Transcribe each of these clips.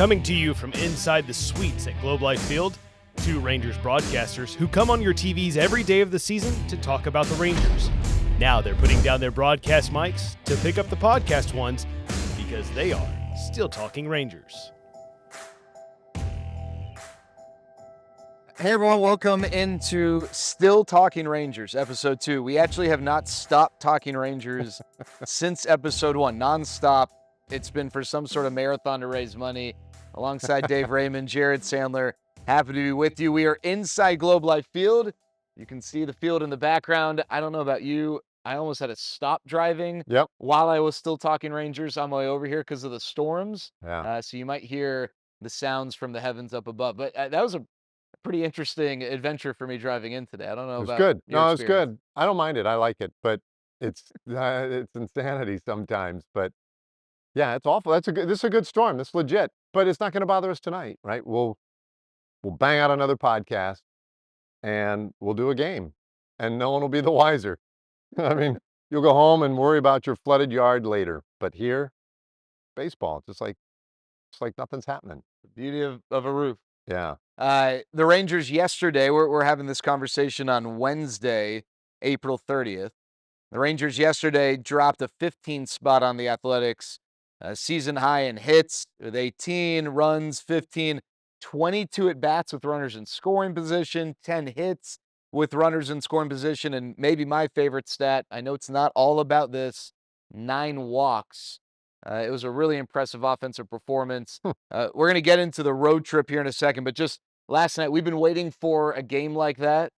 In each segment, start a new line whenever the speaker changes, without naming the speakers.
Coming to you from inside the suites at Globe Life Field, two Rangers broadcasters who come on your TVs every day of the season to talk about the Rangers. Now they're putting down their broadcast mics to pick up the podcast ones because they are still talking Rangers.
Hey everyone, welcome into Still Talking Rangers, episode 2. We actually have not stopped talking Rangers since episode 1, non-stop. It's been for some sort of marathon to raise money. Alongside Dave Raymond, Jared Sandler, happy to be with you. We are inside Globe Life Field. You can see the field in the background. I don't know about you. I almost had to stop driving while I was still talking Rangers on my way over here because of the storms. So you might hear the sounds from the heavens up above. But that was a pretty interesting adventure for me driving in today. I don't know about
good.
your
No, it's
experience.
good. I don't mind it. I like it, but it's insanity sometimes. But yeah, it's awful. This is a good storm. This is legit, but it's not going to bother us tonight, right? We'll bang out another podcast and we'll do a game, and no one will be the wiser. I mean, you'll go home and worry about your flooded yard later, but here, baseball, just like nothing's happening.
The beauty of a roof.
Yeah.
The Rangers yesterday, we're having this conversation on Wednesday, April 30th. The Rangers yesterday dropped a 15 spot on the Athletics, season high in hits with 18, runs 15, 22 at bats with runners in scoring position, 10 hits with runners in scoring position, and maybe my favorite stat, I know it's not all about this, 9 walks. It was a really impressive offensive performance. We're going to get into the road trip here in a second, but just last night, we've been waiting for a game like that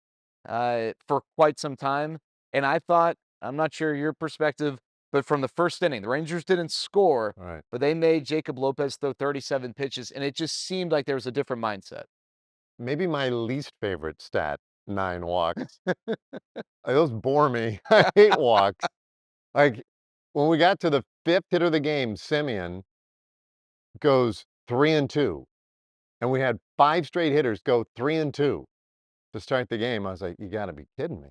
for quite some time. And I thought, I'm not sure your perspective, but from the first inning, the Rangers didn't score, but they made Jacob Lopez throw 37 pitches, and it just seemed like there was a different mindset.
Maybe my least favorite stat, 9 walks. Those bore me. I hate walks. Like, when we got to the 5th hit of the game, Simeon goes 3-2, and we had 5 straight hitters go 3-2 to start the game. I was like, you got to be kidding me.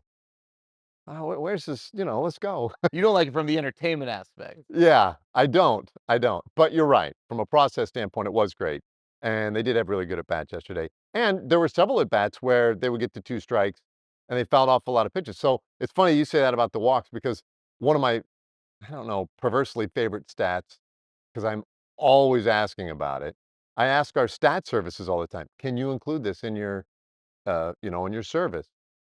Oh, where's this? Let's go.
You don't like it from the entertainment aspect.
Yeah, I don't. But you're right. From a process standpoint, it was great. And they did have really good at-bats yesterday. And there were several at-bats where they would get to 2 strikes, and they fouled off a lot of pitches. So it's funny you say that about the walks, because one of my, I don't know, perversely favorite stats, because I'm always asking about it. I ask our stat services all the time, can you include this in your, in your service?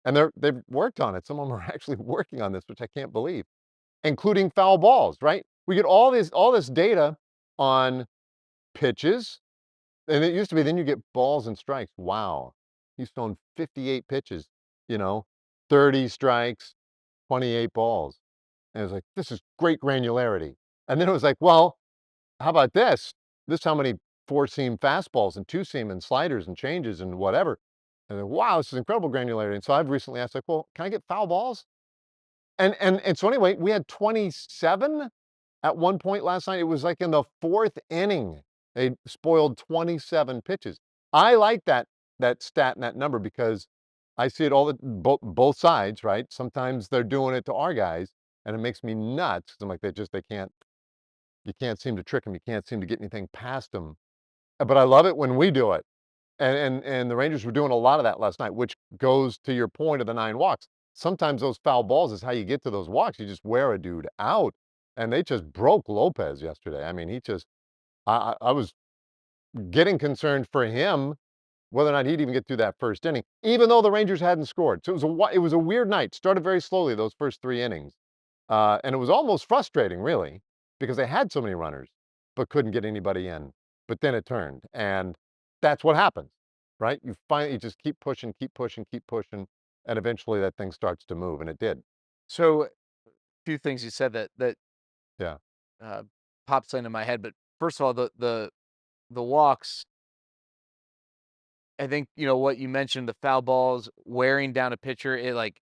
And they've worked on it. Some of them are actually working on this, which I can't believe, including foul balls, right? We get all this data on pitches, and it used to be then you get balls and strikes. Wow, he's thrown 58 pitches, 30 strikes, 28 balls. And it was like, this is great granularity. And then it was like, well, how about this? This is how many 4-seam fastballs and 2-seam and sliders and changes and whatever. And then, wow, this is incredible granularity. And so I've recently asked, like, well, can I get foul balls? And so anyway, we had 27 at one point last night. It was like in the 4th inning. They spoiled 27 pitches. I like that stat and that number because I see it all both sides, right? Sometimes they're doing it to our guys, and it makes me nuts. I'm like, you can't seem to trick them. You can't seem to get anything past them. But I love it when we do it. And the Rangers were doing a lot of that last night, which goes to your point of the 9 walks. Sometimes those foul balls is how you get to those walks. You just wear a dude out. And they just broke Lopez yesterday. I mean, I was getting concerned for him whether or not he'd even get through that first inning, even though the Rangers hadn't scored. So it was a weird night. Started very slowly those first 3 innings. And it was almost frustrating, really, because they had so many runners, but couldn't get anybody in. But then it turned. And that's what happens, right? You just keep pushing, and eventually that thing starts to move, and it did.
So, a few things you said that
Yeah.
pops into my head. But first of all, the walks, I think, what you mentioned, the foul balls, wearing down a pitcher,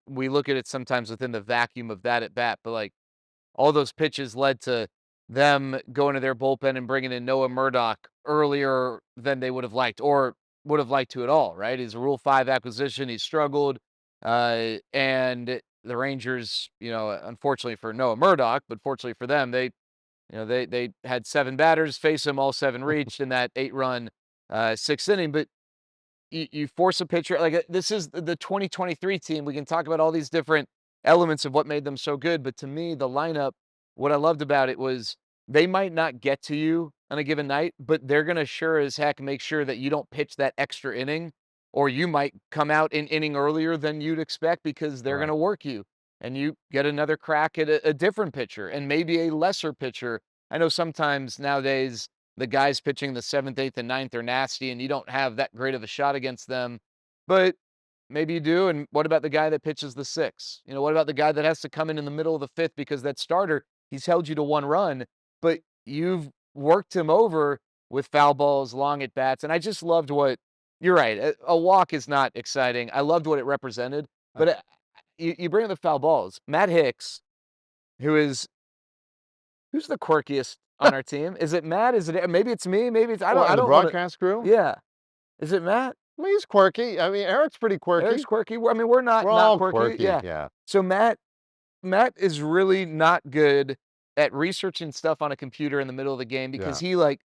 we look at it sometimes within the vacuum of that at bat, but like all those pitches led to them going to their bullpen and bringing in Noah Murdoch earlier than they would have liked or would have liked to at all, right? He's a Rule 5 acquisition. He struggled. And the Rangers, unfortunately for Noah Murdoch, but fortunately for them, they They had 7 batters face him, all 7 reached in that 8-run 6th inning. But you force a pitcher like this is the 2023 team. We can talk about all these different elements of what made them so good, but to me, the lineup, what I loved about it was they might not get to you on a given night, but they're gonna sure as heck make sure that you don't pitch that extra inning, or you might come out an inning earlier than you'd expect because they're
Right.
gonna work you, and you get another crack at a different pitcher and maybe a lesser pitcher. I know sometimes nowadays the guys pitching the 7th, 8th, and 9th are nasty, and you don't have that great of a shot against them. But maybe you do. And what about the guy that pitches the 6th? What about the guy that has to come in the middle of the 5th because that starter, he's held you to 1 run, but you've worked him over with foul balls, long at bats. And I just loved what you're right. A walk is not exciting. I loved what it represented,
Uh,
but you bring up the foul balls. Matt Hicks, who is who's the quirkiest on our team? Is it Matt? Is it maybe it's me? Maybe it's I don't
What,
I
in the
don't wanna
broadcast crew?
Yeah. Is it Matt?
I mean, he's quirky. I mean, Eric's pretty
Eric's
quirky.
quirky. I mean, we're
We're
not
all
quirky.
quirky,
Yeah.
yeah.
So Matt is really not good at researching stuff on a computer in the middle of the game because
Yeah.
he like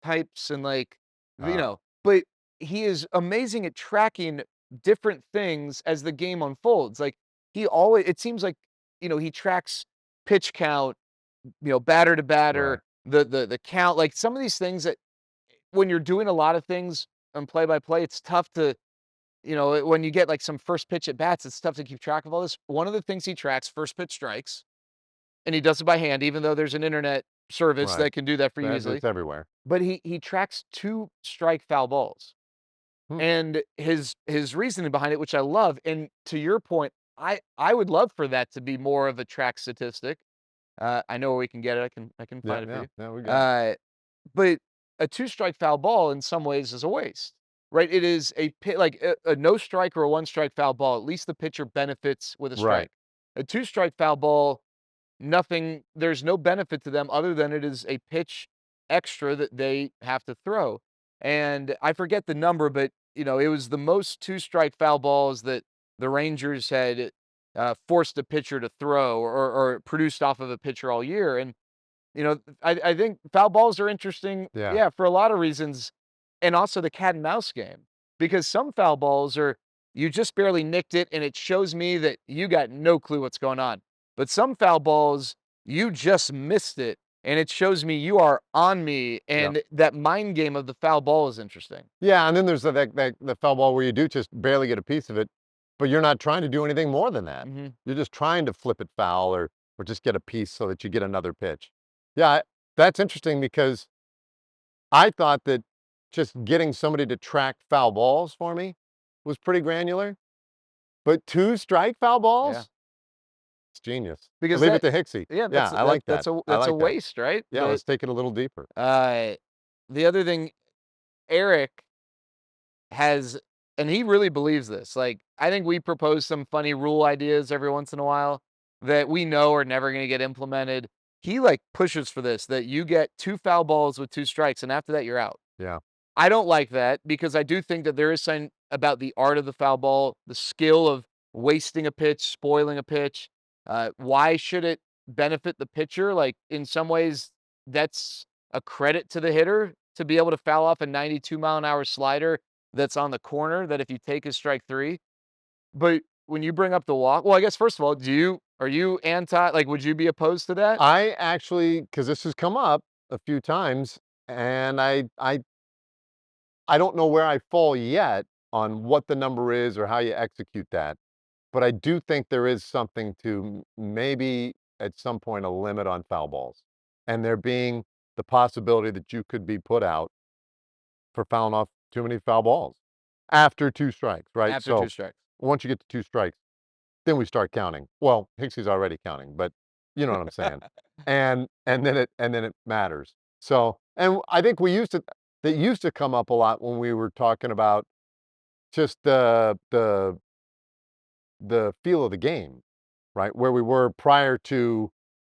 types and like
Uh,
but he is amazing at tracking different things as the game unfolds. Like he always it seems like he tracks pitch count, batter to
right,
batter, the count, like some of these things that when you're doing a lot of things on play by play, it's tough to, when you get like some first pitch at bats, it's tough to keep track of all this. One of the things he tracks first pitch strikes, and he does it by hand, even though there's an internet service
right.
that can do that for you
That
easily.
it's everywhere.
But he tracks 2 strike foul balls.
Hmm,
And his reasoning behind it, which I love, and to your point, I would love for that to be more of a track statistic. I know where we can get it. I can
yeah,
find it for
yeah,
you.
yeah, we got it.
But a 2-strike foul ball in some ways is a waste, right? It is like a no strike or a 1-strike foul ball. At least the pitcher benefits with a
Right,
strike. A 2-strike foul ball, nothing. There's no benefit to them other than it is a pitch extra that they have to throw. And I forget the number, but it was the most 2-strike foul balls that the Rangers had forced a pitcher to throw or produced off of a pitcher all year. And I think foul balls are interesting,
yeah,
yeah, for a lot of reasons, and also the cat and mouse game, because some foul balls are you just barely nicked it, and it shows me that you got no clue what's going on. But some foul balls, you just missed it, and it shows me you are on me,
yep.
and that mind game of the foul ball is interesting.
Yeah, and then there's the foul ball where you do just barely get a piece of it, but you're not trying to do anything more than that.
Mhm.
You're just trying to flip it foul or just get a piece so that you get another pitch. Yeah, that's interesting because I thought that just getting somebody to track foul balls for me was pretty granular, but 2 strike foul
Yeah.
balls? It's genius. I
Because
leave it to Hicksy.
yeah,
Yeah, I like that. I
that's a
like that.
waste, right?
Yeah, let's take it a little deeper.
Uh, the other thing, Eric has and he really believes this. Like, I think we propose some funny rule ideas every once in a while that we know are never going to get implemented. He like pushes for this that you get 2 foul balls with 2 strikes, and after that you're out.
Yeah,
I don't like that because I do think that there is something about the art of the foul ball, the skill of wasting a pitch, spoiling a pitch. Why should it benefit the pitcher? Like in some ways, that's a credit to the hitter to be able to foul off a 92-mile-an-hour slider that's on the corner. That if you take is strike 3. But when you bring up the walk, well, I guess first of all, are you anti? Like, would you be opposed to that?
I actually, because this has come up a few times, and I don't know where I fall yet on what the number is or how you execute that, but I do think there is something to maybe at some point a limit on foul balls, and there being the possibility that you could be put out for fouling off too many foul balls after 2 strikes, right?
After 2
So
strikes.
once you get to 2 strikes, then we start counting. Well, Hicksy's already counting, but you know what I'm saying. And then it matters. So, and I think we used to that used to come up a lot when we were talking about just the feel of the game, right? Where we were prior to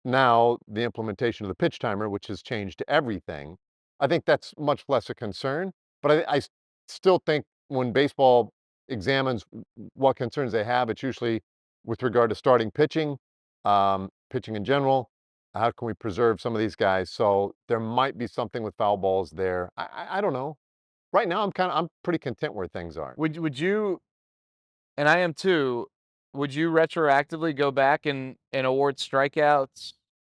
now the implementation of the pitch timer, which has changed everything. I think that's much less a concern, but still think when baseball examines what concerns they have, it's usually with regard to starting pitching, pitching in general, How can we preserve some of these guys? So there might be something with foul balls there. I don't know. Right now, I'm pretty content where things are.
Would you, and I am too, would you retroactively go back and award strikeouts?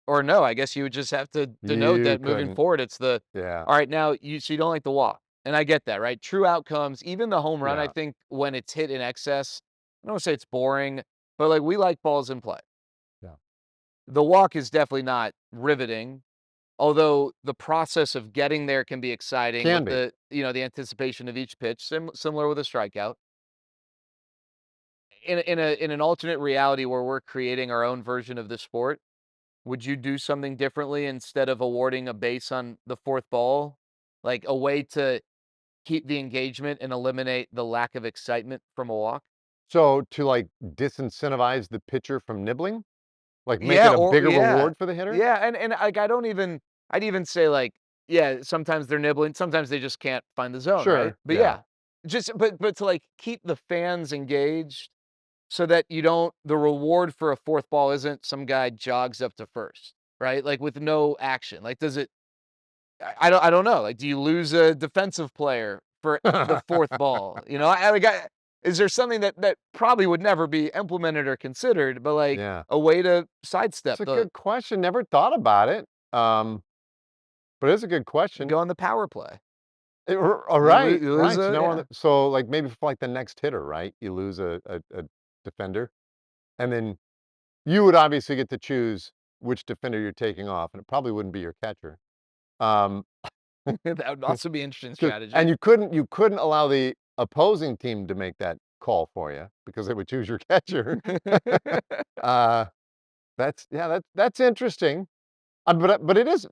Or no, I guess you would just have to denote
You
that moving
couldn't.
forward, it's the,
Yeah.
all right, now so you don't like the walk. And I get that, right? True outcomes, even the home run, I
Yeah.
think when it's hit in excess, I don't wanna say it's boring, but like we like balls in play.
Yeah.
The walk is definitely not riveting, although the process of getting there can be exciting
Can
with
be.
the anticipation of each pitch, similar with a strikeout. In an alternate reality where we're creating our own version of the sport, would you do something differently instead of awarding a base on the fourth ball? Like a way to keep the engagement and eliminate the lack of excitement from a walk?
So to like disincentivize the pitcher from nibbling, like make
Yeah,
it a
or
bigger
yeah.
reward for the hitter.
Yeah, and like I'd even say like, yeah, sometimes they're nibbling, sometimes they just can't find the zone, right?
Sure.
But
Yeah.
yeah, just but to like keep the fans engaged so that you don't the reward for a fourth ball isn't some guy jogs up to first, right? Like with no action. Like does it I don't know. Like do you lose a defensive player for the fourth ball? You know, is there something that probably would never be implemented or considered, but like
Yeah.
a way to
It's
sidestep
a
the
good question. Never thought about it. But it's a good question.
go on the power play?
Right,
You lose
right. So
a
now
yeah.
so like maybe for like the next hitter, right? You lose a defender, and then you would obviously get to choose which defender you're taking off, and it probably wouldn't be your catcher. Um,
That would also be interesting
and
strategy.
you couldn't allow the opposing team to make that call for you because they would choose your catcher. Uh, that's interesting. But it is,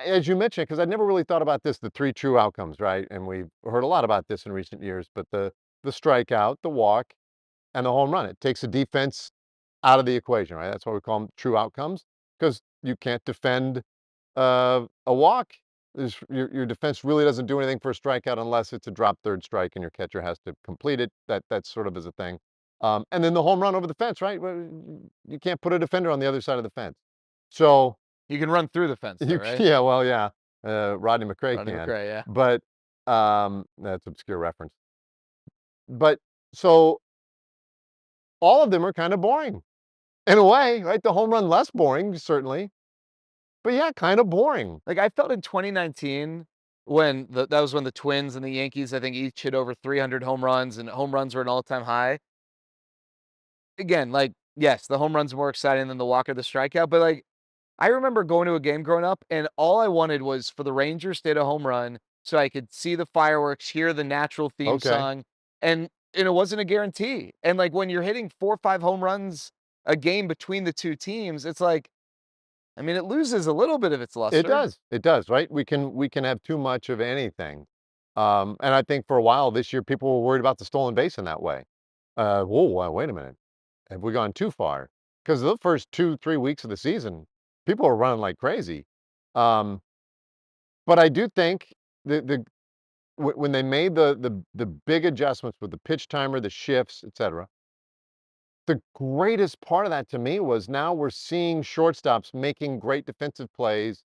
as you mentioned, because I never really thought about this, the 3 true outcomes, right? And we've heard a lot about this in recent years, but the strikeout, the walk, and the home run. It takes the defense out of the equation, right? That's why we call them true outcomes, because you can't defend, a walk. Your defense really doesn't do anything for a strikeout unless it's a drop third strike and your catcher has to complete it. That sort of is a thing. And then the home run over the fence, right? Well, you can't put a defender on the other side of the fence. So
You can run through the fence though, right?
yeah, well, yeah, Rodney McRae
Rodney
can,
McRae, yeah.
but, that's obscure reference. But so all of them are kind of boring in a way, right? The home run less boring, certainly, but yeah, kind of boring.
Like I felt in 2019 when that was when the Twins and the Yankees, I think each hit over 300 home runs and home runs were an all-time high. Again, like, yes, the home run's more exciting than the walk or the strikeout, but like I remember going to a game growing up, and all I wanted was for the Rangers to hit a home run so I could see the fireworks, hear the natural theme
Okay.
song, and it wasn't a guarantee. And like when you're hitting 4 or 5 home runs a game between the 2 teams, it's like, I mean, it loses a little bit of its luster.
It does, right? We can have too much of anything. And I think for a while this year, people were worried about the stolen base in that way. Whoa, wait a minute. Have we gone too far? Because the first 2, 3 weeks of the season, people were running like crazy. Um, but I do think the when they made the big adjustments with the pitch timer, the shifts, etcetera, the greatest part of that to me was now we're seeing shortstops making great defensive plays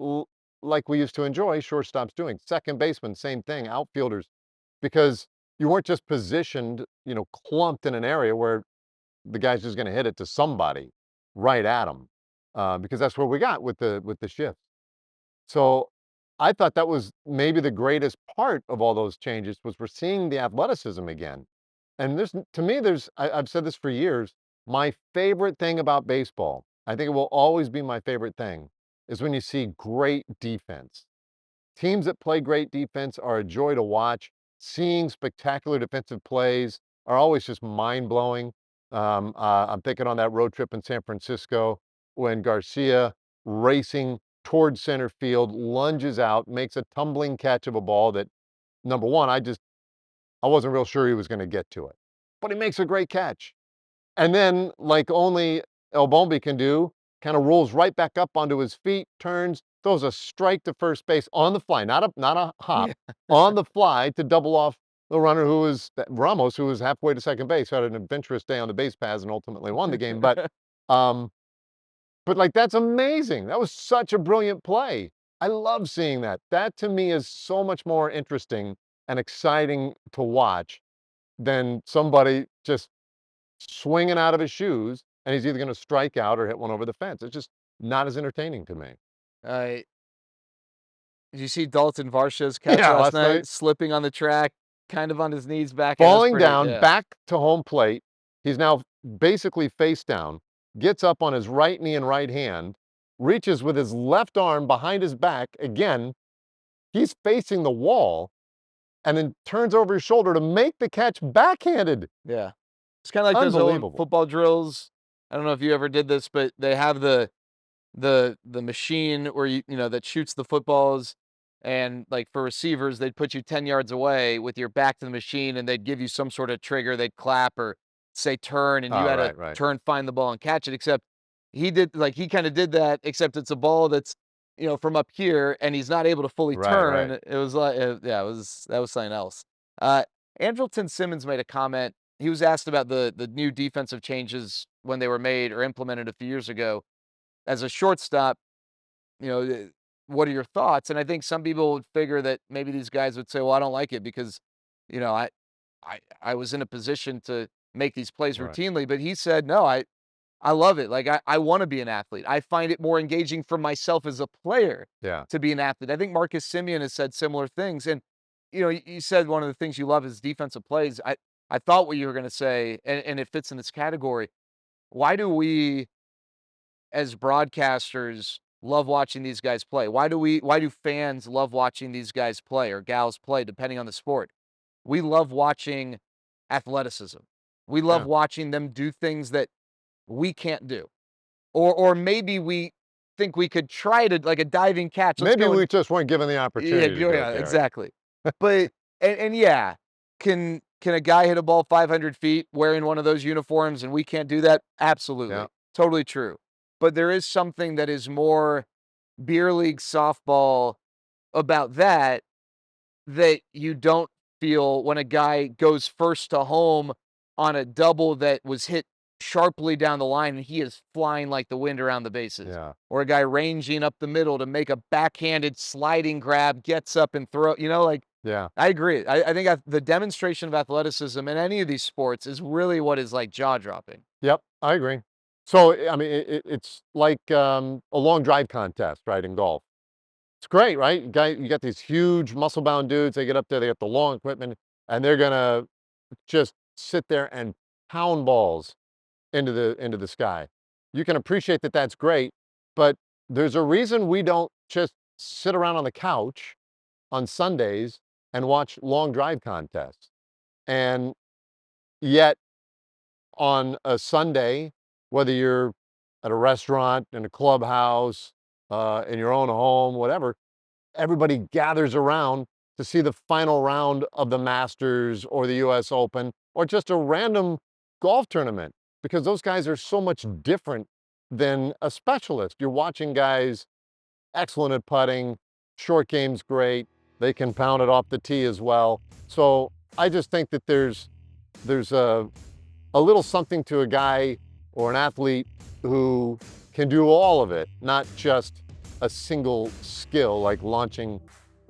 l like we used to enjoy shortstops doing. Second baseman, same thing, outfielders, because you weren't just positioned, clumped in an area where the guy's just gonna hit it to somebody right at him, because that's what we got with the shifts. So I thought that was maybe the greatest part of all those changes was we're seeing the athleticism again. And to me, I've said this for years. My favorite thing about baseball, I think it will always be my favorite thing, is when you see great defense. Teams that play great defense are a joy to watch. Seeing spectacular defensive plays are always just mind blowing. I'm thinking on that road trip in San Francisco when Garcia racing towards center field lunges out, makes a tumbling catch of a ball that number one, I wasn't real sure he was going to get to it, but he makes a great catch. And then, like only El Bombi can do, kind of rolls right back up onto his feet, turns, throws a strike to first base on the fly, not a hop,
Yeah.
on the fly to double off the runner who was Ramos, who was halfway to second base, who had an adventurous day on the base paths and ultimately won the game. But um, But, like, that's amazing. That was such a brilliant play. I love seeing that. That, to me, is so much more interesting and exciting to watch than somebody just swinging out of his shoes, and he's either gonna strike out or hit one over the fence. It's just not as entertaining to me.
Uh, did you see Dalton Varsha's catch
Yeah,
last
last
night?
night,
Slipping on the track, kind of on his knees back. It was
falling
pretty,
down,
yeah.
back to home plate. He's now basically face down, gets up on his right knee and right hand, reaches with his left arm behind his back. Again, he's facing the wall, and then turns over his shoulder to make the catch backhanded.
Yeah. It's kind of like those old
Unbelievable.
football drills. I don't know if you ever did this, but they have the machine where that shoots the footballs, and like for receivers, they'd put you 10 yards away with your back to the machine, and they'd give you some sort of trigger. They'd clap or say turn, and you
Oh,
had to
right, right.
turn, find the ball, and catch it. Except he kind of did that, except it's a ball that's from up here, and he's not able to fully
Right,
turn.
right.
It was like yeah, that was something else. Uh, Andrelton Simmons made a comment. He was asked about the new defensive changes when they were made or implemented a few years ago. As a shortstop, what are your thoughts? And I think some people would figure that maybe these guys would say, "Well, I don't like it because, you know, I was in a position to make these plays
Right.
routinely." But he said, "No, I love it. Like I want to be an athlete. I find it more engaging for myself as a player
Yeah.
to be an athlete." I think Marcus Simeon has said similar things. And you said one of the things you love is defensive plays. I thought what you were going to say, and it fits in this category. Why do we, as broadcasters, love watching these guys play? Why do fans love watching these guys play or gals play, depending on the sport? We love watching athleticism. We love
Yeah.
watching them do things that we can't do. Or maybe we think we could try to, like a diving catch. Let's
Maybe
go
we
and
just weren't given the
yeah,
opportunity to do it,
yeah,
Derek.
exactly. But and yeah, can a guy hit a ball 500 feet wearing one of those uniforms and we can't do that?
Yeah.
Absolutely, totally true. But there is something that is more beer league softball about that you don't feel when a guy goes first to home on a double that was hit sharply down the line and he is flying like the wind around the bases.
Yeah.
Or a guy ranging up the middle to make a backhanded sliding grab, gets up and throw, like
Yeah.
I agree. I think the demonstration of athleticism in any of these sports is really what is like jaw dropping.
Yep, I agree. So, I mean, it's like a long drive contest, right, in golf. It's great, right? You got these huge muscle-bound dudes. They get up there, they got the long equipment, and they're gonna just sit there and pound balls into the sky. You can appreciate that that's great, but there's a reason we don't just sit around on the couch on Sundays and watch long drive contests. And yet, on a Sunday, whether you're at a restaurant, in a clubhouse, in your own home, whatever, everybody gathers around to see the final round of the Masters or the US Open or just a random golf tournament because those guys are so much different than a specialist. You're watching guys excellent at putting, short game's great, they can pound it off the tee as well. So I just think that there's a little something to a guy or an athlete who can do all of it, not just a single skill like launching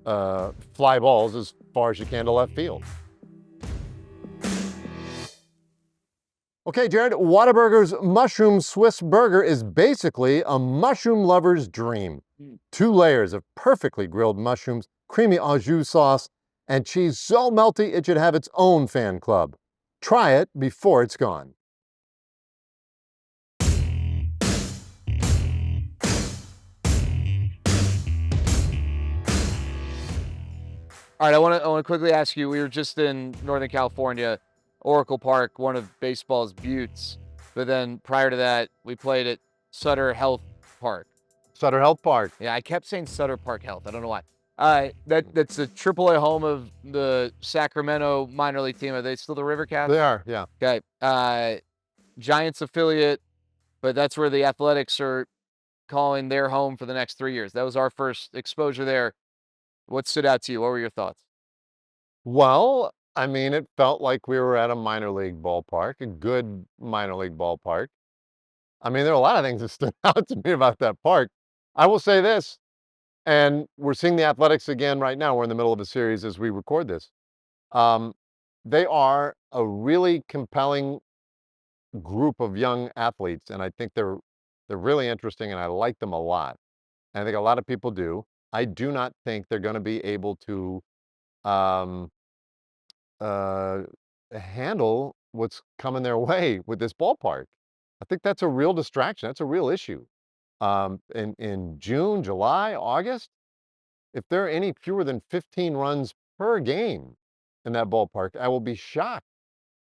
fly balls as far as you can to left field. Okay, Jared, Whataburger's Mushroom Swiss Burger is basically a mushroom lover's dream. 2 layers of perfectly grilled mushrooms, creamy au jus sauce, and cheese so melty it should have its own fan club. Try it before it's gone.
All right, I want to quickly ask you. We were just in Northern California, Oracle Park, one of baseball's buttes. But then prior to that, we played at Sutter Health Park.
Sutter Health Park.
Yeah, I kept saying Sutter Park Health. I don't know why. That's the AAA home of the Sacramento minor league team. Are they still the River Cats?
They are, yeah.
Okay. Giants affiliate, but that's where the Athletics are calling their home for the next 3 years. That was our first exposure there. What stood out to you? What were your thoughts?
Well, I mean, it felt like we were at a minor league ballpark, a good minor league ballpark. I mean, there are a lot of things that stood out to me about that park. I will say this, and we're seeing the Athletics again right now. We're in the middle of a series as we record this. Um, they are a really compelling group of young athletes, and I think they're really interesting, and I like them a lot. And I think a lot of people do. I do not think they're going to be able to um, uh, handle what's coming their way with this ballpark. I think that's a real distraction. That's a real issue. In June, July, August, if there are any fewer than 15 runs per game in that ballpark, I will be shocked.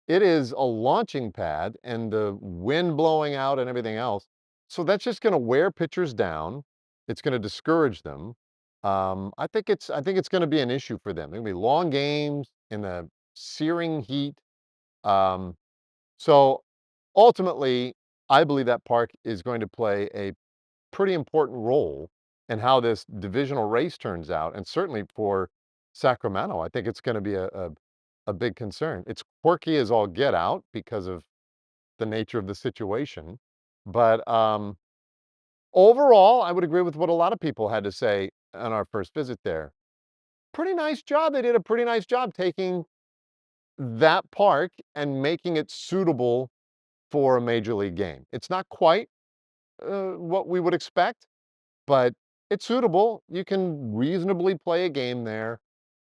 It is a launching pad and the wind blowing out and everything else. So that's just going to wear pitchers down. It's going to discourage them. I think it's going to be an issue for them. There'll be long games in the searing heat. Um, so ultimately, I believe that park is going to play a pretty important role in how this divisional race turns out, and certainly for Sacramento, I think it's going to be a big concern. It's quirky as all get out because of the nature of the situation, but overall, I would agree with what a lot of people had to say on our first visit there. Pretty nice job. They did a pretty nice job taking that park and making it suitable for a major league game. It's not quite what we would expect, but it's suitable. You can reasonably play a game there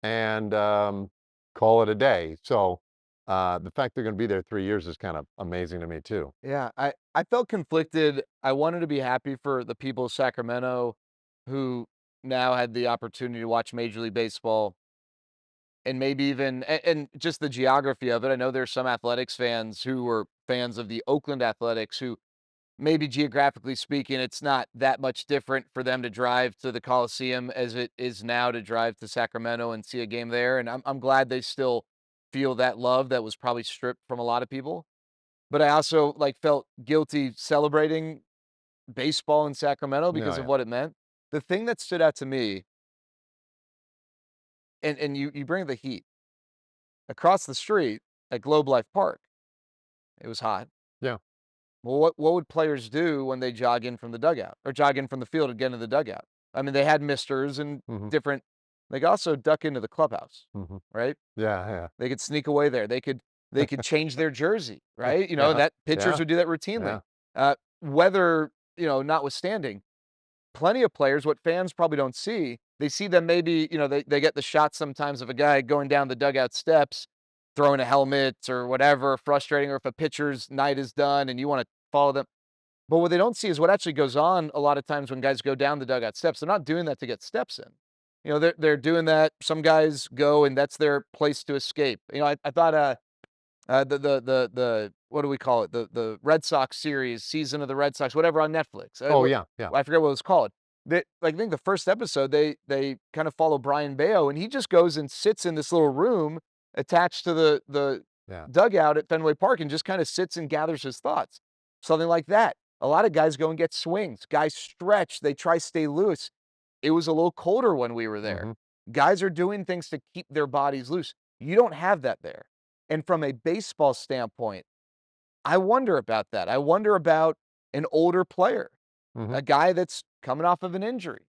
and call it a day. So the fact they're going to be there 3 years is kind of amazing to me too.
Yeah, I felt conflicted. I wanted to be happy for the people of Sacramento who now had the opportunity to watch Major League Baseball and maybe even and just the geography of it. I know there's some athletics fans who were fans of the Oakland Athletics who maybe geographically speaking, it's not that much different for them to drive to the Coliseum as it is now to drive to Sacramento and see a game there. And I'm glad they still feel that love that was probably stripped from a lot of people. But I also like felt guilty celebrating baseball in Sacramento
Yeah,
because of
yeah.
what it meant. The thing that stood out to me, and you bring the heat across the street at Globe Life Park. It was hot.
Yeah.
Well, what would players do when they jog in from the dugout or jog in from the field and get into the dugout? I mean, they had misters and
Hmm.
different. They could also duck into the clubhouse,
Hmm.
right?
Yeah, yeah.
They could sneak away there. They could change their jersey, right?
Yeah,
That pitchers
yeah,
would do that routinely.
yeah.
Weather, notwithstanding, plenty of players. What fans probably don't see, they see them maybe. They get the shot sometimes of a guy going down the dugout steps, throwing a helmet or whatever, frustrating, or if a pitcher's night is done and you want to follow them. But what they don't see is what actually goes on a lot of times when guys go down the dugout steps. They're not doing that to get steps in. They're doing that. Some guys go and that's their place to escape. I thought the what do we call it? The Red Sox series, season of the Red Sox, whatever on Netflix.
Oh, yeah, yeah,
I forget what it was called. I think the first episode they kind of follow Brian Bayo and he just goes and sits in this little room attached to the
yeah.
dugout at Fenway Park and just kind of sits and gathers his thoughts. Something like that. A lot of guys go and get swings. Guys stretch. They try stay loose. It was a little colder when we were there.
Hmm.
Guys are doing things to keep their bodies loose. You don't have that there. And from a baseball standpoint, I wonder about that. I wonder about an older player,
Hmm.
a guy that's coming off of an injury.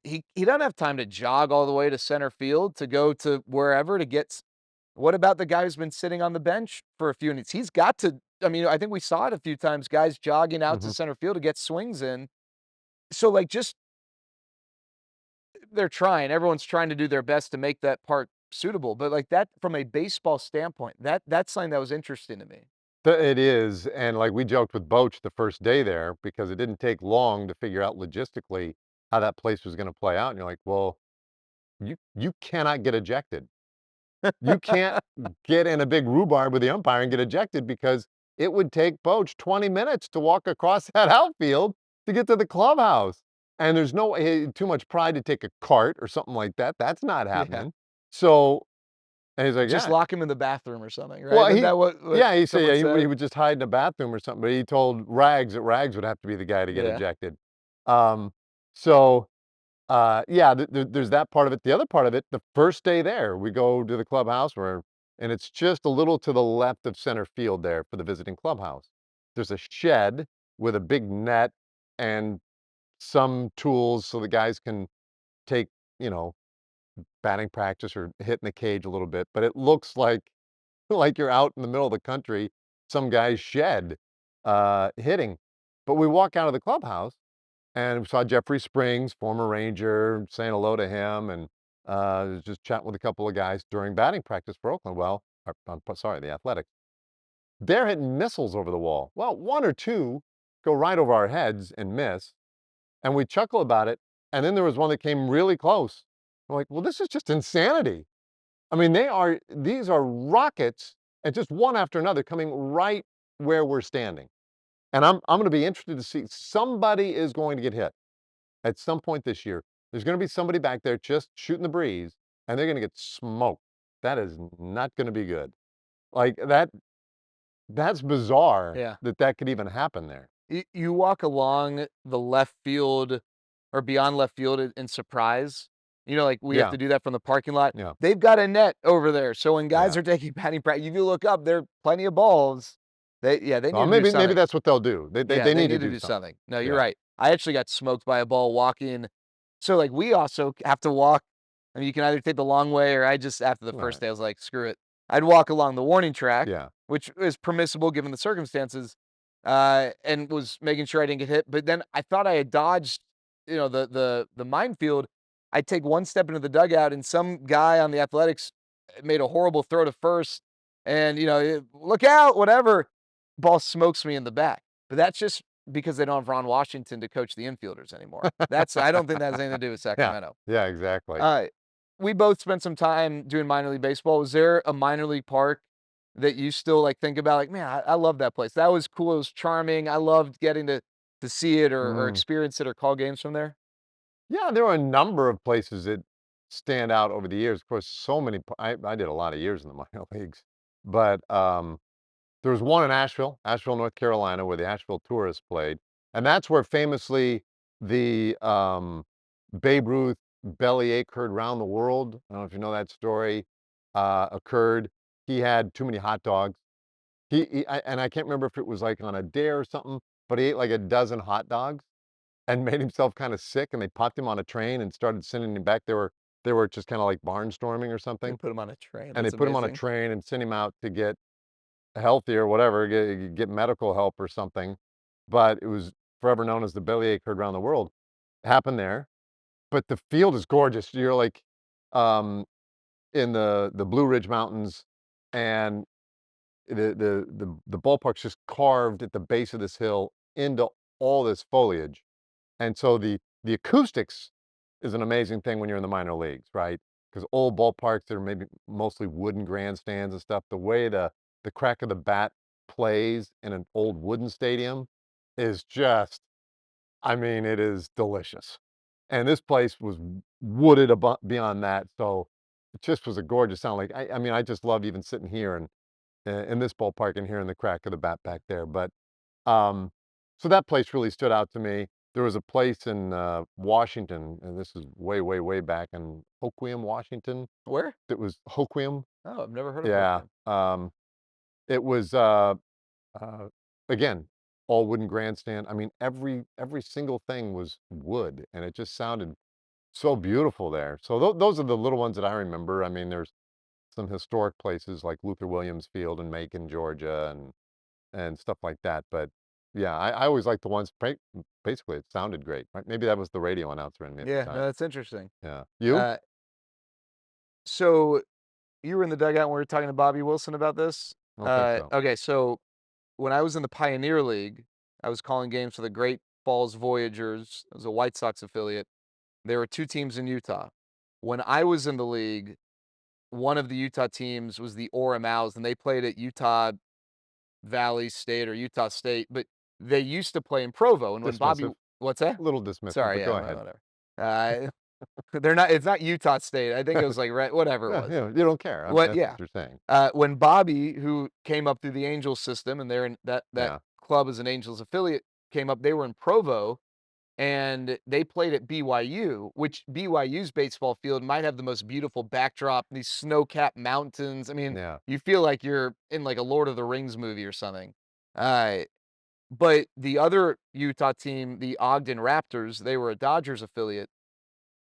He doesn't have time to jog all the way to center field to go to wherever to get. What about the guy who's been sitting on the bench for a few innings? He's got to. I mean, I think we saw it a few times. Guys jogging out to
Hmm.
center field to get swings in. So, like, just they're trying. Everyone's trying to do their best to make that part suitable. But like that, from a baseball standpoint, that's something that was interesting to me.
It is, and like we joked with Boach the first day there because it didn't take long to figure out logistically how that place was going to play out. And you're like, well, you cannot get ejected. You can't get in a big rhubarb with the umpire and get ejected because it would take Boach 20 minutes to walk across that outfield to get to the clubhouse. And there's no too much pride to take a cart or something like that. That's not
Yeah.
happening. So, and he's like,
Just
yeah.
lock him in the bathroom or something, right?
Well,
Isn't that what
yeah, he said,
someone
yeah, he
said?
would just hide in the bathroom or something. But he told Rags that Rags would have to be the guy to get
Yeah.
ejected. Um, so yeah, there's that part of it. The other part of it, the first day there, we go to the clubhouse and it's just a little to the left of center field there for the visiting clubhouse. There's a shed with a big net and some tools so the guys can take, you know, batting practice or hit in the cage a little bit, but it looks like like you're out in the middle of the country, some guy's shed, hitting. But we walk out of the clubhouse and we saw Jeffrey Springs, former Ranger, saying hello to him, and just chatting with a couple of guys during batting practice for Oakland. Well, sorry, the Athletics. They're hitting missiles over the wall. Well, one or two go right over our heads and miss, and we chuckle about it. And then there was one that came really close. We're like, well, this is just insanity. I mean, these are rockets, and just one after another coming right where we're standing. And I'm gonna be interested to see somebody is going to get hit at some point this year. There's gonna be somebody back there just shooting the breeze, and they're gonna get smoked. That is not gonna be good. Like, that's bizarre
Yeah.
that that could even happen there.
You walk along the left field or beyond left field in Surprise. You know, like, we have
Yeah,
to do that from the parking lot.
yeah,
They've got a net over there, so when guys
yeah.
are taking batting practice, if you look up, there are plenty of balls. They need
Well,
to do
maybe
something.
that's what they'll do.
Yeah,
They
they
need to
need to
do
do
something.
something. No, you're
Yeah.
right. I actually got smoked by a ball walking. So, like, we also have to walk. I mean, you can either take the long way, or I just, after the first
Right.
day, I was like, screw it. I'd walk along the warning track,
Yeah.
which is permissible given the circumstances, and was making sure I didn't get hit. But then I thought I had dodged, the minefield. I take one step into the dugout, and some guy on the Athletics made a horrible throw to first, and look out, whatever. Ball smokes me in the back. But that's just because they don't have Ron Washington to coach the infielders anymore. I don't think that has anything to do with
Yeah.
Sacramento.
Yeah, exactly.
Uh, we both spent some time doing minor league baseball. Was there a minor league park that you still like think about? Like, man, I love that place. That was cool. It was charming. I loved getting to see it or
Mm.
experience it or call games from there.
Yeah, there are a number of places that stand out over the years. Of course, so many I did a lot of years in the minor leagues, but, there was one in Asheville, North Carolina, where the Asheville Tourists played, and that's where famously the, Babe Ruth bellyache heard round the world, I don't know if you know that story, occurred. He had too many hot dogs. I can't remember if it was, like, on a dare or something, but he ate, like, a dozen hot dogs and made himself kinda sick, and they popped him on a train and started sending him back. They were just kinda, like, barnstorming or
They
something,
put him on a train.
and they
That's
put him on a
amazing.
train and sent him out to get healthy or whatever, get medical help or something, but it was forever known as the bellyache heard around the world. Happened there, but the field is gorgeous. You're, like, um, in the Blue Ridge Mountains, and the ballpark's just carved at the base of this hill into all this foliage. And so the acoustics is an amazing thing when you're in the minor leagues, right? Because old ballparks that are maybe mostly wooden grandstands and stuff, the way the crack of the bat plays in an old wooden stadium is just, I mean, it is delicious. And this place was wooded beyond that, so it just was a gorgeous sound. Like, I mean, I just love even sitting here and in this ballpark and hearing the crack of the bat back there. But um, so that place really stood out to me. There was a place in, Washington, and this is way, way, way back in Hoquiam, Washington.
Where?
It was Hoquiam.
Oh, I've never heard of
Yeah,
Hoquiam.
it was, uh, again, all wooden grandstand. I mean, every single thing was wood, and it just sounded so beautiful there. So those are the little ones that I remember. I mean, there's some historic places like Luther Williams Field in Macon, Georgia, and stuff like that. But yeah, I always liked the ones basically it sounded great, right? Maybe that was the radio announcer in me at the
Yeah, no,
time.
that's interesting.
Yeah. You?
Uh, so you were in the dugout when we were talking to Bobby Wilson about this.
I don't think so.
Okay, so when I was in the Pioneer League, I was calling games for the Great Falls Voyagers. It was a White Sox affiliate. There were two teams in Utah. When I was in the league, one of the Utah teams was the Orem Owls, and they played at Utah Valley State or Utah State, but they used to play in Provo. And when Bobby,
Dismissive.
what's that?
A little dismissive,
Sorry,
but
yeah,
go ahead.
whatever. Uh, they're not. It's not Utah State. I think it was like whatever it
Yeah,
was.
yeah, you don't care.
What?
That's what
Yeah.
you're saying.
When Bobby, who came up through the Angels system, and they're in that
Yeah.
club is an Angels affiliate, came up. They were in Provo, and they played at BYU, which BYU's baseball field might have the most beautiful backdrop, these snow-capped mountains. I mean,
Yeah.
you feel like you're in like a Lord of the Rings movie or something. Uh, But the other Utah team, the Ogden Raptors, they were a Dodgers affiliate.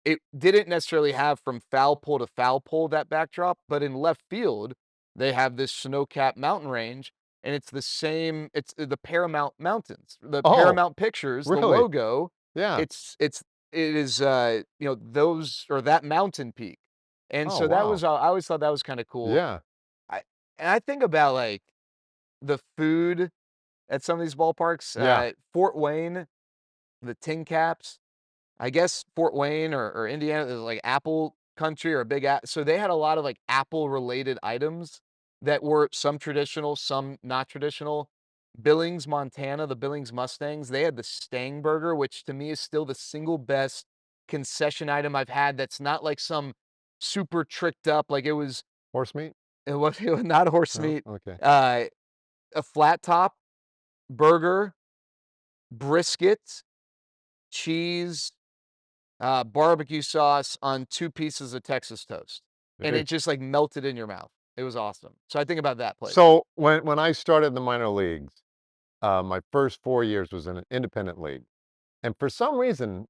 It didn't necessarily have from foul pole to foul pole that backdrop, but in left field, they have this snow-capped mountain range, and it's the same. It's the Paramount Mountains, the
Oh,
Paramount Pictures, the
really?
logo.
Yeah.
It is those or that mountain peak, and
Oh,
so that
wow.
was I always thought that was kind of cool.
Yeah.
I and I think about like the food at some of these ballparks.
Yeah.
Fort Wayne, the tin caps. I guess Fort Wayne or Indiana is like apple country or a big so they had a lot of like apple related items that were some traditional, some not traditional. Billings, Montana, the Billings Mustangs, they had the Stang Burger, which to me is still the single best concession item I've had that's not like some super tricked up, like
Horse meat?
it was not horse
No?
meat.
Okay.
A flat top burger, brisket, cheese, barbecue sauce on 2 pieces of Texas toast, and
Hey.
it just, like, melted in your mouth. It was awesome. So I think about that place.
So when I started in the minor leagues, my first 4 years was in an independent league. And for some reason,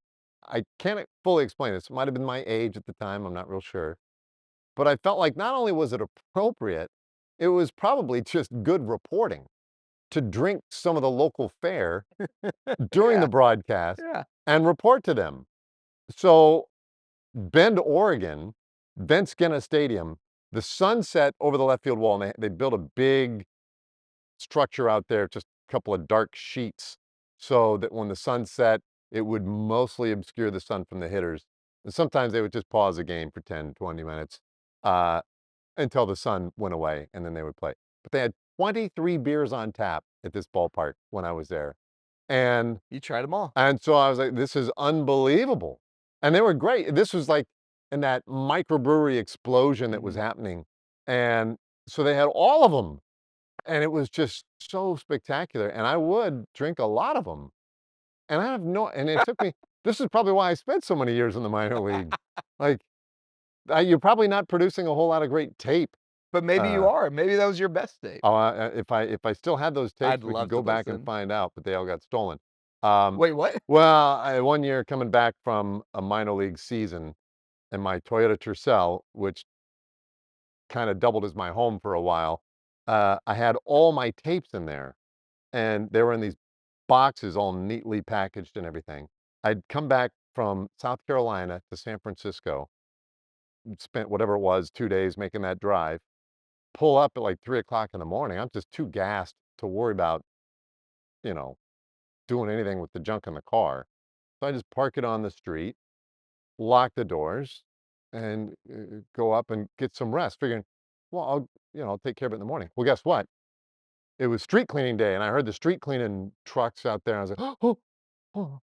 I can't fully explain this. It might have been my age at the time, I'm not real sure. But I felt like not only was it appropriate, it was probably just good reporting to drink some of the local fare during the
Yeah,
broadcast
yeah.
and report to them. So Bend, Oregon, Vince Skinner Stadium, the sunset over the left field wall, and they built a big structure out there, just a couple of dark sheets, so that when the sun set, it would mostly obscure the sun from the hitters. And sometimes they would just pause the game for 10, 20 minutes uh, until the sun went away, and then they would play. But they had 23 beers on tap at this ballpark when I was there. And
You tried them all.
and so I was like, this is unbelievable. And they were great. This was like in that microbrewery explosion that was
Mhm.
happening. And so they had all of them. And it was just so spectacular. And I would drink a lot of them. And I have no, and it took me, this is probably why I spent so many years in the minor league. Like, you're probably not producing a whole lot of great tape.
But maybe you
Uh,
are. Maybe that was your best date.
if I still had those tapes,
I'd
we could
love to
go back and
listen.
find out, but they all got stolen. Um,
Wait, what?
well, one year coming back from a minor league season in my Toyota Tercel, which kind of doubled as my home for a while, I had all my tapes in there, and they were in these boxes all neatly packaged and everything. I'd come back from South Carolina to San Francisco, spent whatever it was, 2 days making that drive, pull up at like 3 o'clock in the morning. I'm just too gassed to worry about, you know, doing anything with the junk in the car. So I just park it on the street, lock the doors, and go up and get some rest, figuring, well, I'll take care of it in the morning. Well, guess what? It was street cleaning day, and I heard the street cleaning trucks out there. And I was like, oh,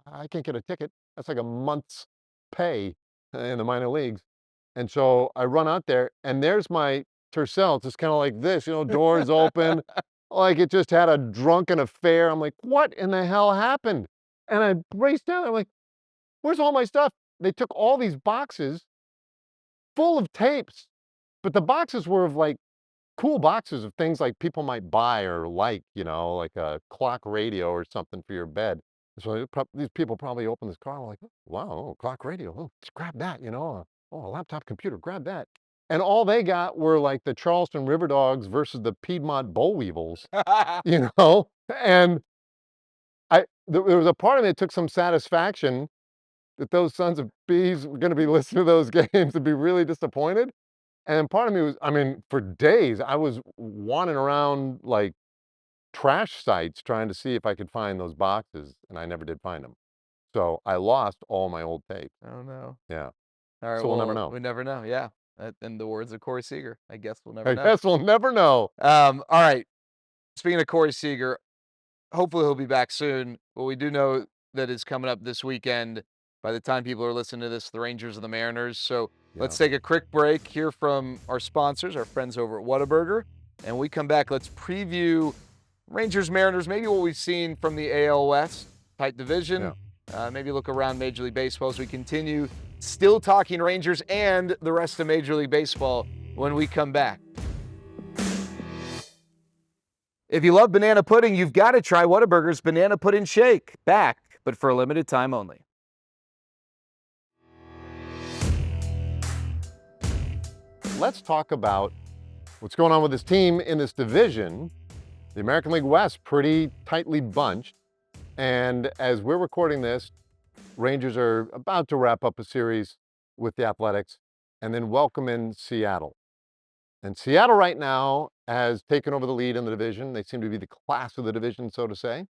I can't get a ticket. That's like a month's pay in the minor leagues. And so I run out there, and there's my Tercel, just kind of like this, doors open, like it just had a drunken affair. I'm like, what in the hell happened? And I raced down. I'm like, where's all my stuff? They took all these boxes full of tapes, but the boxes were of like cool boxes of things like people might buy or like a clock radio or something for your bed. So these people probably open this car and were like, wow, clock radio, let's grab that, a laptop computer, grab that. And all they got were like the Charleston River Dogs versus the Piedmont Boll Weevils, you know? And there was a part of me that took some satisfaction that those sons of bees were gonna be listening to those games and be really disappointed. And part of me was, I mean, for days, I was wandering around like trash sites trying to see if I could find those boxes, and I never did find them. So I lost all my old tapes.
Oh, no.
Yeah.
All right,
So we'll never
well,
know.
we never know, yeah. In the words of Corey Seager, I guess we'll never
I
know.
guess we'll never know.
All right. Speaking of Corey Seager, hopefully he'll be back soon. But we do know that is coming up this weekend. By the time people are listening to this, the Rangers and the Mariners. So
Yeah.
let's take a quick break, hear from our sponsors, our friends over at Whataburger. And when we come back, let's preview Rangers, Mariners, maybe what we've seen from the AL West type division. Maybe look around Major League Baseball as we continue still talking Rangers and the rest of Major League Baseball when we come back. If you love banana pudding, you've got to try Whataburger's Banana Pudding Shake. Back, but for a limited time only.
Let's talk about what's going on with this team in this division. The American League West, pretty tightly bunched. And as we're recording this, Rangers are about to wrap up a series with the Athletics and then welcome in Seattle. And Seattle right now has taken over the lead in the division. They seem to be the class of the division, so to say.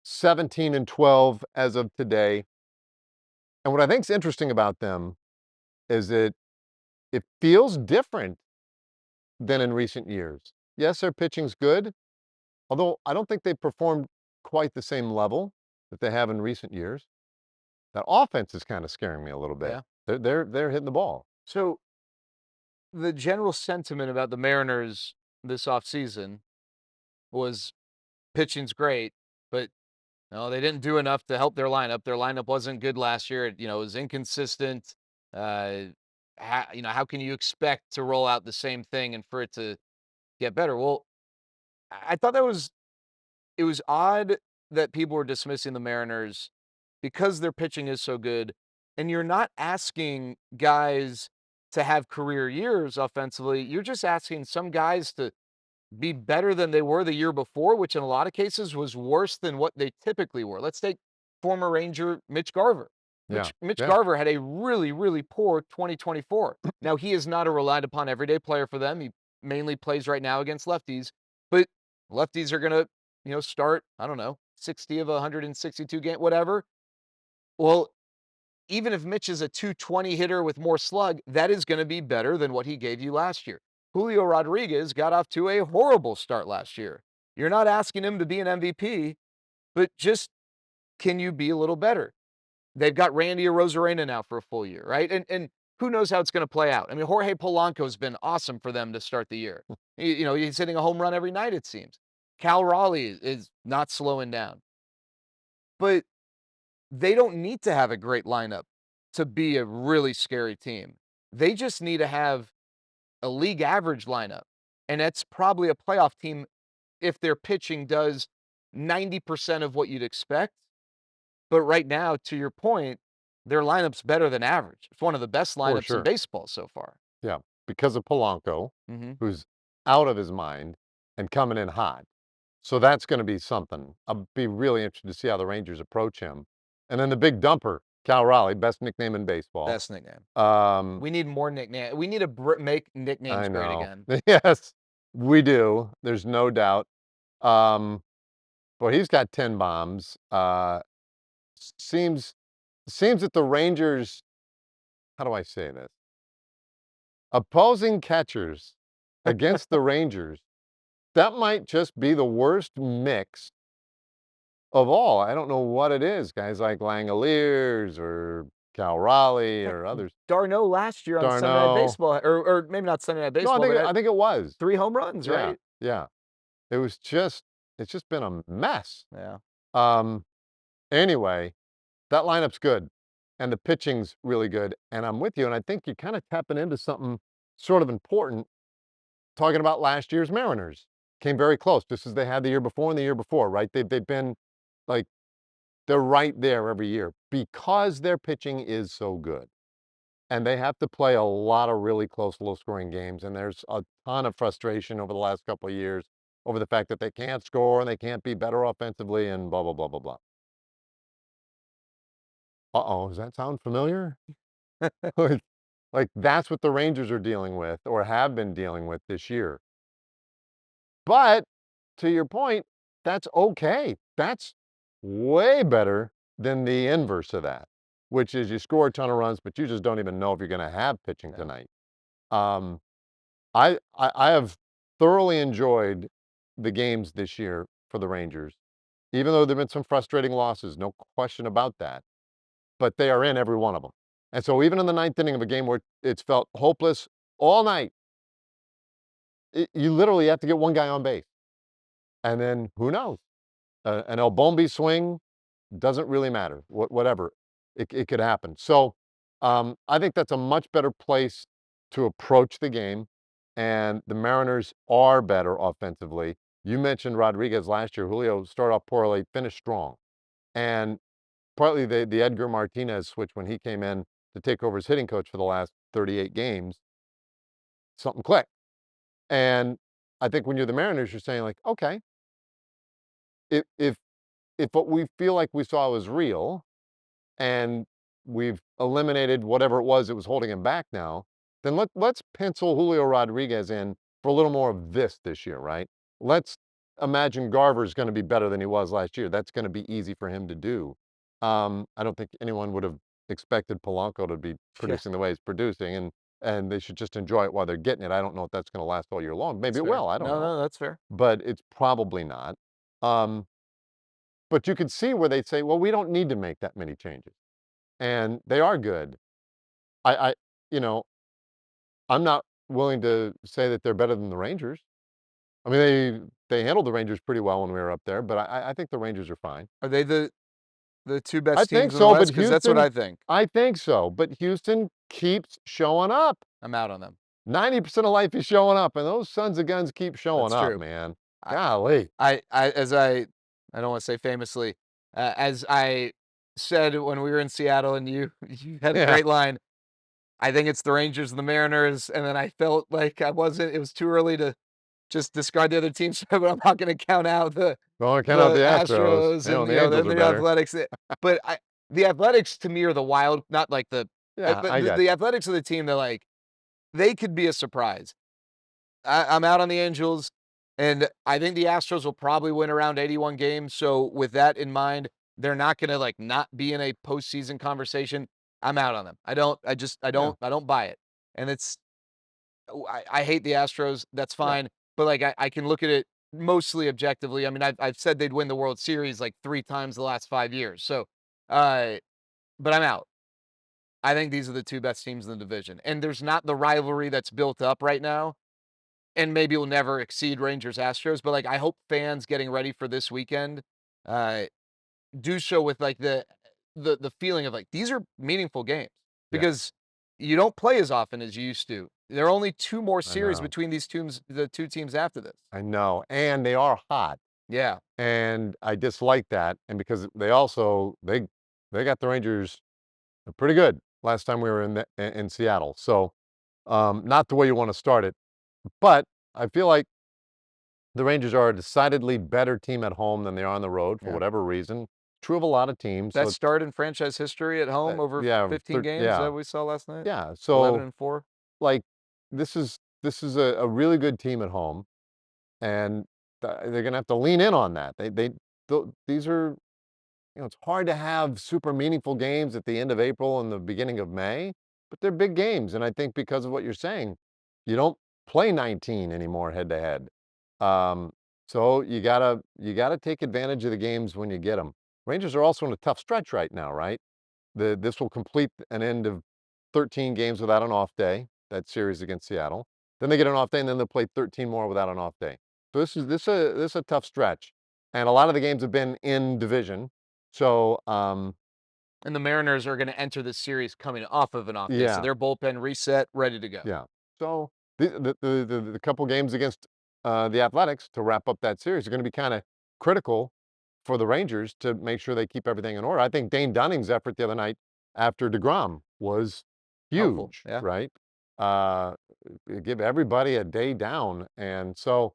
17-12 as of today. And what I think is interesting about them is that it feels different than in recent years. Yes, their pitching's good, although I don't think they've performed quite the same level that they have in recent years. That offense is kind of scaring me a little bit.
Yeah.
They're hitting the ball.
So the general sentiment about the Mariners this offseason was pitching's great, but no, they didn't do enough to help their lineup. Their lineup wasn't good last year. It was inconsistent. How can you expect to roll out the same thing and for it to get better? Well, I thought it was odd that people were dismissing the Mariners because their pitching is so good, and you're not asking guys to have career years offensively. You're just asking some guys to be better than they were the year before, which in a lot of cases was worse than what they typically were. Let's take former Ranger Mitch Garver.
Yeah.
Mitch
Yeah.
Garver had a really, really poor 2024. Now, he is not a relied upon everyday player for them. He mainly plays right now against lefties, but lefties are going to, start, I don't know, 60 of 162 game, whatever. Well, even if Mitch is a 220 hitter with more slug, that is going to be better than what he gave you last year. Julio Rodriguez got off to a horrible start last year. You're not asking him to be an MVP, but just can you be a little better? They've got Randy Arozarena now for a full year, right? And who knows how it's going to play out? I mean, Jorge Polanco has been awesome for them to start the year. He's hitting a home run every night, it seems. Cal Raleigh is not slowing down. But they don't need to have a great lineup to be a really scary team. They just need to have a league average lineup. And that's probably a playoff team if their pitching does 90% of what you'd expect. But right now, to your point, their lineup's better than average. It's one of the best lineups
sure.
in baseball so far.
Yeah, because of Polanco,
Mm-hmm.
who's out of his mind and coming in hot. So that's going to be something. I'll be really interested to see how the Rangers approach him. And then the big dumper, Cal Raleigh, best nickname in baseball.
Best nickname.
We
We need more nicknames. We need to make nicknames great again.
Yes, we do. There's no doubt. Well, he's got 10 bombs. Seems that the Rangers, how do I say this? Opposing catchers against the Rangers, that might just be the worst mix of all. I don't know what it is. Guys like Langoliers or Cal Raleigh or others.
Darno last year on Sunday Night
Darno.
Baseball, or maybe not Sunday Night Baseball,
No,
but
I think it was.
3 home runs,
Yeah,
right?
yeah. It's just been a mess.
Yeah.
Anyway, that lineup's good, and the pitching's really good, and I'm with you, and I think you're kind of tapping into something sort of important, talking about last year's Mariners. Came very close, just as they had the year before and the year before, right? They've been, like, they're right there every year because their pitching is so good. And they have to play a lot of really close, low-scoring games, and there's a ton of frustration over the last couple of years over the fact that they can't score and they can't be better offensively and blah, blah, blah, blah, blah. Uh-oh, does that sound familiar? Like, that's what the Rangers are dealing with or have been dealing with this year. But to your point, that's okay. That's way better than the inverse of that, which is you score a ton of runs, but you just don't even know if you're going to have pitching tonight. I have thoroughly enjoyed the games this year for the Rangers, even though there have been some frustrating losses, no question about that. But they are in every one of them. And so even in the ninth inning of a game where it's felt hopeless all night, you literally have to get one guy on base. And then who knows? An El Bombi swing doesn't really matter. Whatever, it could happen. So I think that's a much better place to approach the game. And the Mariners are better offensively. You mentioned Rodriguez last year. Julio started off poorly, finished strong. And partly the Edgar Martinez switch when he came in to take over as hitting coach for the last 38 games, something clicked. And I think when you're the Mariners, you're saying like, okay, if if if what we feel like we saw was real, and we've eliminated whatever it was that was holding him back now, then let's pencil Julio Rodriguez in for a little more of this year, right? Let's imagine Garver's going to be better than he was last year. That's going to be easy for him to do. I don't think anyone would have expected Polanco to be
Yeah,
producing the way he's producing, and they should just enjoy it while they're getting it. I don't know if that's going to last all year long. Maybe
that's
it
fair.
will. I don't
No,
know,
no, that's fair.
but it's probably not. Um, but you could see where they say, well, we don't need to make that many changes, and they are good. I you know, I'm not willing to say that they're better than the Rangers. I mean, they handled the Rangers pretty well when we were up there, but I think the Rangers are fine.
Are they the two
I
best
think
teams in the
so, but
West? Because that's what
Houston
I think.
I think so, but Houston keeps showing up.
I'm out on them.
90% of life is showing up, and those sons of guns keep showing
That's
up,
true.
man.
I,
Golly.
I don't want to say famously, as I said when we were in Seattle, and you had a
Yeah.
great line. I think it's the Rangers and the Mariners, and then I felt like I wasn't. It was too early to just discard the other teams, but I'm not going to count out
Don't count out
the
the Astros.
Astros
Hell,
and
the Angels are
the
better.
Athletics. But the Athletics to me are the wild, not like
Yeah,
but
I got
the Athletics are the team that like they could be a surprise. I'm out on the Angels, and I think the Astros will probably win around 81 games. So with that in mind, they're not gonna like not be in a postseason conversation. I'm out on them.
yeah,
I don't buy it. And I hate the Astros. That's
yeah.
fine. But like I can look at it mostly objectively. I mean, I've said they'd win the World Series like 3 times the last 5 years. So uh but I'm out. I think these are the two best teams in the division. And there's not the rivalry that's built up right now, and maybe will never exceed Rangers Astros, but like I hope fans getting ready for this weekend uh do so with like the feeling of like these are meaningful games
Yeah,
because you don't play as often as you used to. There are only two more
I
series
know.
between the two teams after this.
I know, and they are hot,
Yeah.
and I dislike that, and because they also they got the Rangers pretty good last time we were in Seattle, so, not the way you wanna start it, but I feel like the Rangers are a decidedly better team at home than they are on the road for
Yeah.
whatever reason. True of a lot of teams, so
Best start in franchise history at home over
yeah,
15 games
yeah,
that we saw last night.
yeah,
11
so,
and 4.
like, this is a really good team at home, and they're gonna have to lean in on that. These are it's hard to have super meaningful games at the end of April and the beginning of May, but they're big games. And I think because of what you're saying, you don't play 19 anymore head to head. Um, so you gotta take advantage of the games when you get them. Rangers are also in a tough stretch right now, right? This will complete an end of 13 games without an off day. That series against Seattle. Then they get an off day, and then they'll play 13 more without an off day. So this is a tough stretch, and a lot of the games have been in division. So
And the Mariners are going to enter this series coming off of an off day, so
yeah,
their bullpen reset, ready to go.
yeah. So the couple games against the Athletics to wrap up that series are going to be kind of critical for the Rangers to make sure they keep everything in order. I think Dane Dunning's effort the other night after DeGrom was
Helpful,
huge,
yeah.
right? Uh, give everybody a day down, and so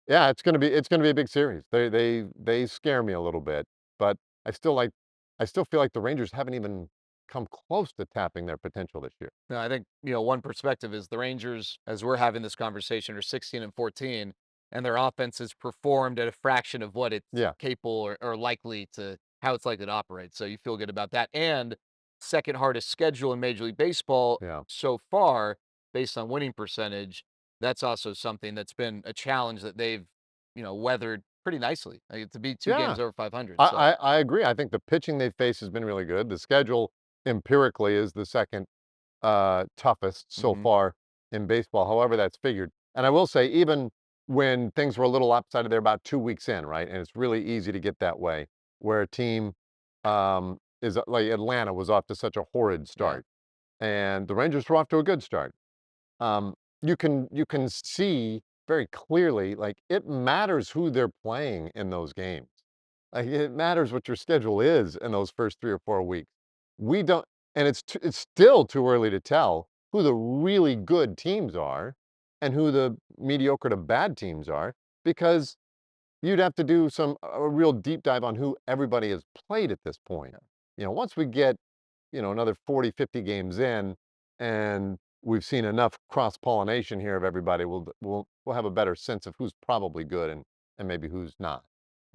yeah, it's gonna be a big series. They scare me a little bit, but I still like I still feel like the Rangers haven't even come close to tapping their potential this year.
No, I think, one perspective is the Rangers, as we're having this conversation, are 16 and 14, and their offense has performed at a fraction of what it's
Yeah,
capable or likely to how it's likely to operate. So you feel good about that. And second hardest schedule in Major League Baseball
yeah,
so far, based on winning percentage. That's also something that's been a challenge that they've, weathered pretty nicely. Like, to be two
yeah.
games over 500.
I
So
I I agree. I think the pitching they face has been really good. The schedule empirically is the second toughest so
mhm.
far in baseball, however that's figured. And I will say, even when things were a little lopsided, they're about 2 weeks in, right? And it's really easy to get that way, where a team is like Atlanta was off to such a horrid
Yeah.
start, and the Rangers were off to a good start. You can see very clearly, like, it matters who they're playing in those games. Like, it matters what your schedule is in those first 3 or 4 weeks. We don't and it's still too early to tell who the really good teams are and who the mediocre to bad teams are, because you'd have to do a real deep dive on who everybody has played at this point. Once we get, another 40, 50 games in, and we've seen enough cross-pollination here of everybody, we'll have a better sense of who's probably good and maybe who's not.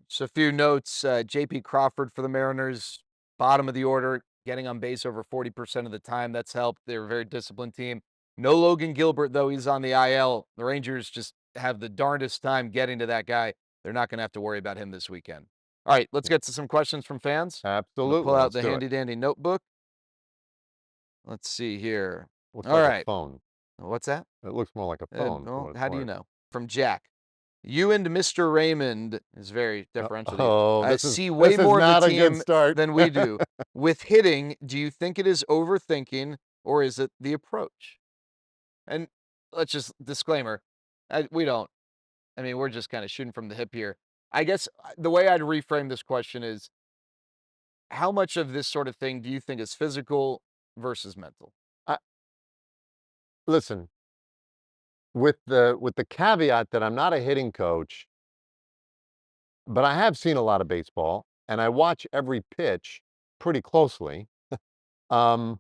So a few notes. J.P. Crawford for the Mariners, bottom of the order, getting on base over 40% of the time. That's helped. They're a very disciplined team. No Logan Gilbert, though. He's on the IL. The Rangers just have the darndest time getting to that guy. They're not going to have to worry about him this weekend. All right, let's get to some questions from fans. I'm going to
Absolutely,
pull out
let's
the
do it.
handy-dandy notebook. Let's see here.
Looks
All
like a
right.
phone.
What's that?
It looks more like a phone from
Well,
what it's
how do you
worth.
know? From Jack. You and Mr. Raymond is very deferential to you.
Oh,
See way more of
not
the
a good
team
start.
than we do. With hitting, do you think it is overthinking or is it the approach? And let's just disclaimer, we don't. I mean, we're just kind of shooting from the hip here. I guess the way I'd reframe this question is, how much of this sort of thing do you think is physical versus mental?
I Listen, with the caveat that I'm not a hitting coach, but I have seen a lot of baseball, and I watch every pitch pretty closely. Um,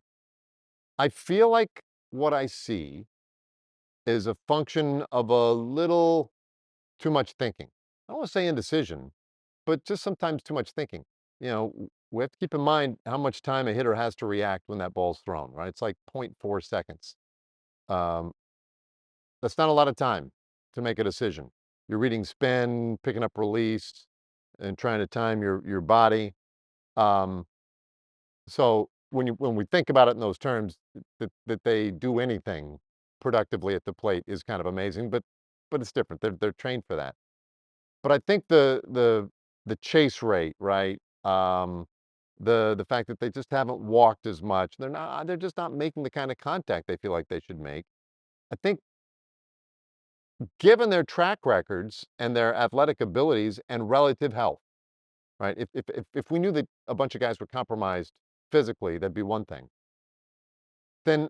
I feel like what I see is a function of a little too much thinking. I don't want to say indecision, but just sometimes too much thinking. We have to keep in mind how much time a hitter has to react when that ball's thrown, right? It's like zero point 0.4 seconds. Um, that's not a lot of time to make a decision. You're reading spin, picking up release, and trying to time your body. Um, so when we think about it in those terms, that they do anything productively at the plate is kind of amazing, but it's different. They're trained for that. But I think the chase rate, right? The fact that they just haven't walked as much, they're just not making the kind of contact they feel like they should make. I think given their track records and their athletic abilities and relative health, right? If we knew that a bunch of guys were compromised physically, that'd be one thing. Then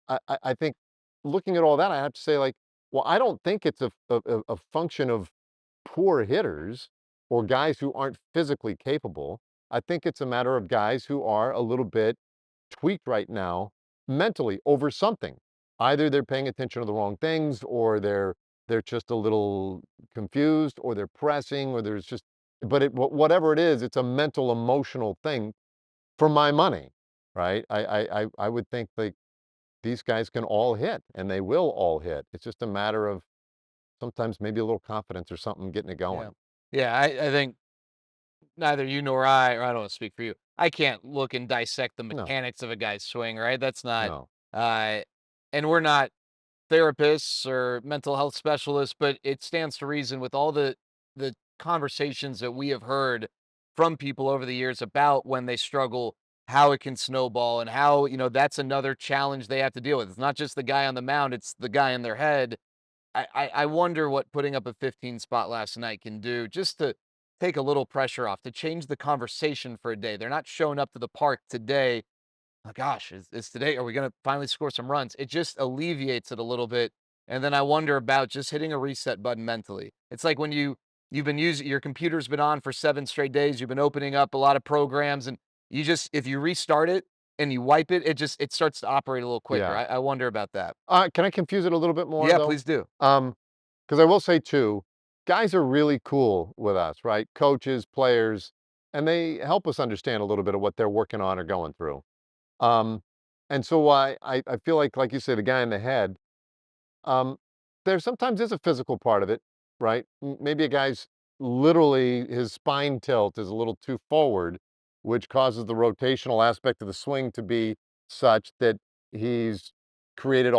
I think looking at all that, I have to say, like, well, I don't think it's a function of poor hitters or guys who aren't physically capable. I think it's a matter of guys who are a little bit tweaked right now mentally over something. Either they're paying attention to the wrong things, or they're just a little confused, or they're pressing, or there's just whatever it is, it's a mental emotional thing for my money, right? I would think like these guys can all hit, and they will all hit. It's just a matter of sometimes maybe a little confidence or something getting it
Yeah.
going.
Yeah, I think neither you nor I, or I don't want to speak for you. I can't look and dissect the
No,
mechanics of a guy's swing, right? That's not,
no.
uh, and we're not therapists or mental health specialists, but it stands to reason with all the conversations that we have heard from people over the years about when they struggle, how it can snowball, and how that's another challenge they have to deal with. It's not just the guy on the mound; it's the guy in their head. I wonder what putting up a 15 spot last night can do just to take a little pressure off, to change the conversation for a day. They're not showing up to the park today. Oh gosh, is today, are we going to finally score some runs? It just alleviates it a little bit. And then I wonder about just hitting a reset button mentally. It's like when you've been using your computer's been on for 7 straight days, you've been opening up a lot of programs, and you just, if you restart it and you wipe it, it starts to operate a little quicker.
Yeah.
I wonder about that.
Can I confuse it a little bit more
Yeah,
though?
please do.
Because I will say too, guys are really cool with us, right? Coaches, players, and they help us understand a little bit of what they're working on or going through. Um, and so I feel like you say, the guy in the head, um, there sometimes is a physical part of it, right? Maybe a guy's literally his spine tilt is a little too forward, which causes the rotational aspect of the swing to be such that he's created